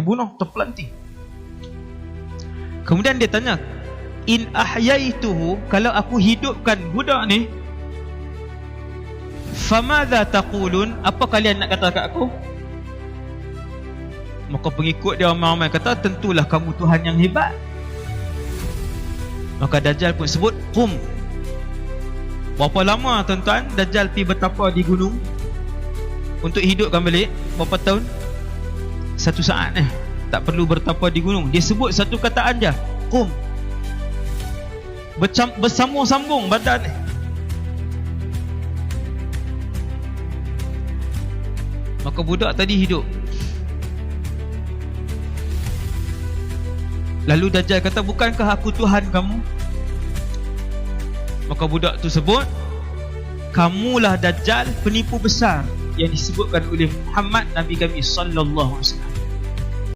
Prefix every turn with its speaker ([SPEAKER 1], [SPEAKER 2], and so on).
[SPEAKER 1] bunuh, terpelanting. Kemudian dia tanya, in ahyaituhu, kalau aku hidupkan budak ni, famadha taqulun, apa kalian nak kata kat aku? Maka pengikut dia ramai-ramai kata, tentulah kamu Tuhan yang hebat. Maka Dajjal pun sebut qum. Berapa lama tuan-tuan Dajjal pergi bertapa di gunung untuk hidupkan balik? Berapa tahun? 1 saat tak perlu bertapa di gunung. Dia sebut satu kataan je, qum. Bersambung-sambung badan ni. Maka budak tadi hidup. Lalu Dajjal kata, bukankah aku Tuhan kamu? Maka budak tu sebut, kamulah Dajjal, penipu besar yang disebutkan oleh Muhammad Nabi kami sallallahu alaihi wasallam.